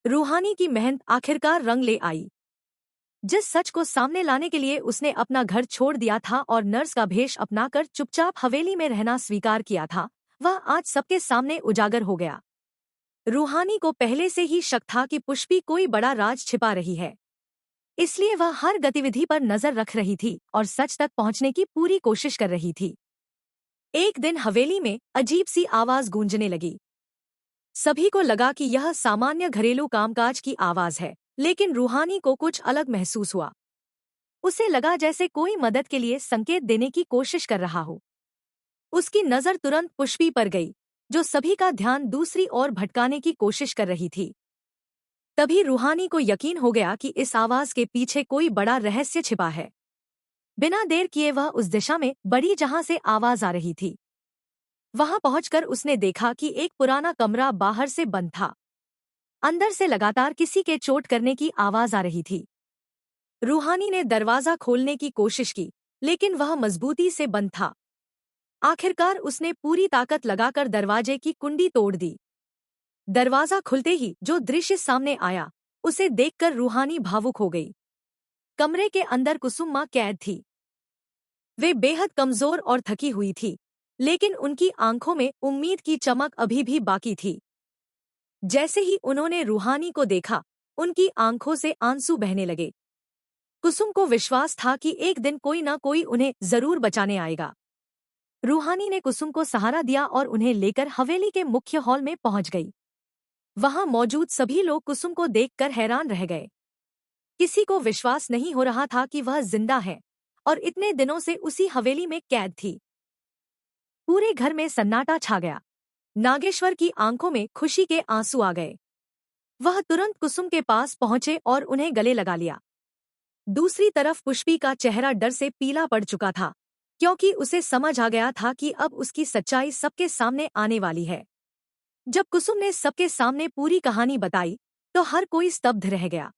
रूहानी की मेहनत आखिरकार रंग ले आई। जिस सच को सामने लाने के लिए उसने अपना घर छोड़ दिया था और नर्स का भेष अपनाकर चुपचाप हवेली में रहना स्वीकार किया था, वह आज सबके सामने उजागर हो गया। रूहानी को पहले से ही शक था कि पुष्पी कोई बड़ा राज छिपा रही है, इसलिए वह हर गतिविधि पर नजर रख रही थी और सच तक पहुंचने की पूरी कोशिश कर रही थी। एक दिन हवेली में अजीब सी आवाज गूंजने लगी। सभी को लगा कि यह सामान्य घरेलू कामकाज की आवाज है, लेकिन रूहानी को कुछ अलग महसूस हुआ। उसे लगा जैसे कोई मदद के लिए संकेत देने की कोशिश कर रहा हो। उसकी नजर तुरंत पुष्पी पर गई, जो सभी का ध्यान दूसरी ओर भटकाने की कोशिश कर रही थी। तभी रूहानी को यकीन हो गया कि इस आवाज के पीछे कोई बड़ा रहस्य छिपा है। बिना देर किए वह उस दिशा में बढ़ी जहां से आवाज आ रही थी। वहां पहुंचकर उसने देखा कि एक पुराना कमरा बाहर से बंद था। अंदर से लगातार किसी के चोट करने की आवाज आ रही थी। रूहानी ने दरवाजा खोलने की कोशिश की, लेकिन वह मजबूती से बंद था। आखिरकार उसने पूरी ताकत लगाकर दरवाजे की कुंडी तोड़ दी। दरवाजा खुलते ही जो दृश्य सामने आया, उसे देखकर रूहानी भावुक हो गई। कमरे के अंदर कुसुम मां कैद थी। वे बेहद कमजोर और थकी हुई थी, लेकिन उनकी आंखों में उम्मीद की चमक अभी भी बाकी थी। जैसे ही उन्होंने रूहानी को देखा, उनकी आंखों से आंसू बहने लगे। कुसुम को विश्वास था कि एक दिन कोई ना कोई उन्हें जरूर बचाने आएगा। रूहानी ने कुसुम को सहारा दिया और उन्हें लेकर हवेली के मुख्य हॉल में पहुंच गई। वहां मौजूद सभी लोग कुसुम को देखकर हैरान रह गए। किसी को विश्वास नहीं हो रहा था कि वह जिंदा है और इतने दिनों से उसी हवेली में कैद थी। पूरे घर में सन्नाटा छा गया। नागेश्वर की आंखों में खुशी के आंसू आ गए। वह तुरंत कुसुम के पास पहुंचे और उन्हें गले लगा लिया। दूसरी तरफ पुष्पी का चेहरा डर से पीला पड़ चुका था, क्योंकि उसे समझ आ गया था कि अब उसकी सच्चाई सबके सामने आने वाली है। जब कुसुम ने सबके सामने पूरी कहानी बताई, तो हर कोई स्तब्ध रह गया।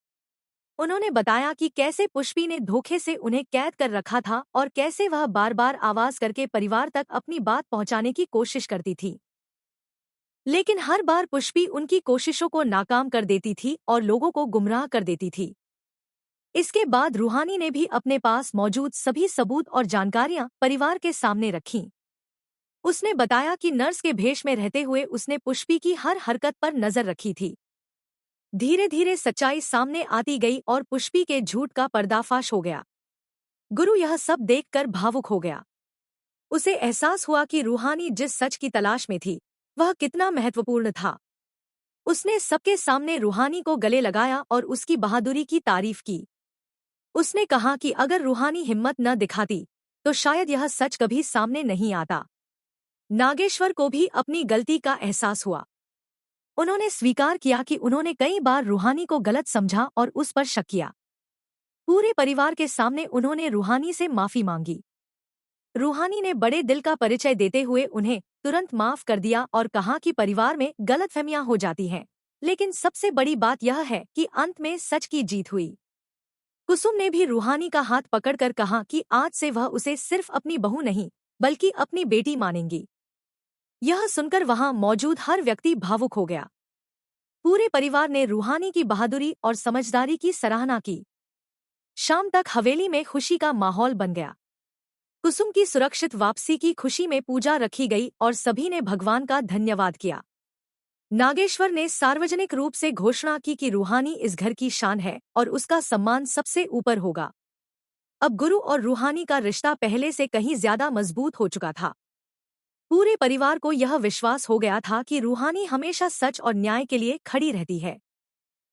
उन्होंने बताया कि कैसे पुष्पी ने धोखे से उन्हें कैद कर रखा था और कैसे वह बार बार आवाज करके परिवार तक अपनी बात पहुंचाने की कोशिश करती थी, लेकिन हर बार पुष्पी उनकी कोशिशों को नाकाम कर देती थी और लोगों को गुमराह कर देती थी। इसके बाद रूहानी ने भी अपने पास मौजूद सभी सबूत और जानकारियां परिवार के सामने रखीं। उसने बताया कि नर्स के भेष में रहते हुए उसने पुष्पी की हर हरकत पर नजर रखी थी। धीरे धीरे सच्चाई सामने आती गई और पुष्पी के झूठ का पर्दाफाश हो गया। गुरु यह सब देखकर भावुक हो गया। उसे एहसास हुआ कि रूहानी जिस सच की तलाश में थी, वह कितना महत्वपूर्ण था। उसने सबके सामने रूहानी को गले लगाया और उसकी बहादुरी की तारीफ की। उसने कहा कि अगर रूहानी हिम्मत न दिखाती, तो शायद यह सच कभी सामने नहीं आता। नागेश्वर को भी अपनी गलती का एहसास हुआ। उन्होंने स्वीकार किया कि उन्होंने कई बार रूहानी को गलत समझा और उस पर शक किया। पूरे परिवार के सामने उन्होंने रूहानी से माफी मांगी। रूहानी ने बड़े दिल का परिचय देते हुए उन्हें तुरंत माफ कर दिया और कहा कि परिवार में गलतफहमियां हो जाती हैं, लेकिन सबसे बड़ी बात यह है कि अंत में सच की जीत हुई। कुसुम ने भी रूहानी का हाथ पकड़कर कहा कि आज से वह उसे सिर्फ अपनी बहू नहीं, बल्कि अपनी बेटी मानेंगी। यह सुनकर वहां मौजूद हर व्यक्ति भावुक हो गया। पूरे परिवार ने रूहानी की बहादुरी और समझदारी की सराहना की। शाम तक हवेली में खुशी का माहौल बन गया। कुसुम की सुरक्षित वापसी की खुशी में पूजा रखी गई और सभी ने भगवान का धन्यवाद किया। नागेश्वर ने सार्वजनिक रूप से घोषणा की कि रूहानी इस घर की शान है और उसका सम्मान सबसे ऊपर होगा। अब गुरु और रूहानी का रिश्ता पहले से कहीं ज्यादा मजबूत हो चुका था। पूरे परिवार को यह विश्वास हो गया था कि रूहानी हमेशा सच और न्याय के लिए खड़ी रहती है।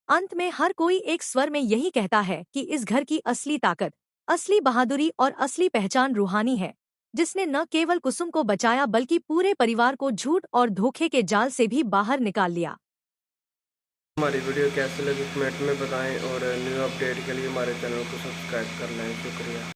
अंत में हर कोई एक स्वर में यही कहता है कि इस घर की असली ताकत, असली बहादुरी और असली पहचान रूहानी है, जिसने न केवल कुसुम को बचाया बल्कि पूरे परिवार को झूठ और धोखे के जाल से भी बाहर निकाल लिया। हमारी वीडियो कैसी लगी कमेंट में बताएं और न्यू अपडेट के लिए हमारे चैनल को सब्सक्राइब कर लें। शुक्रिया।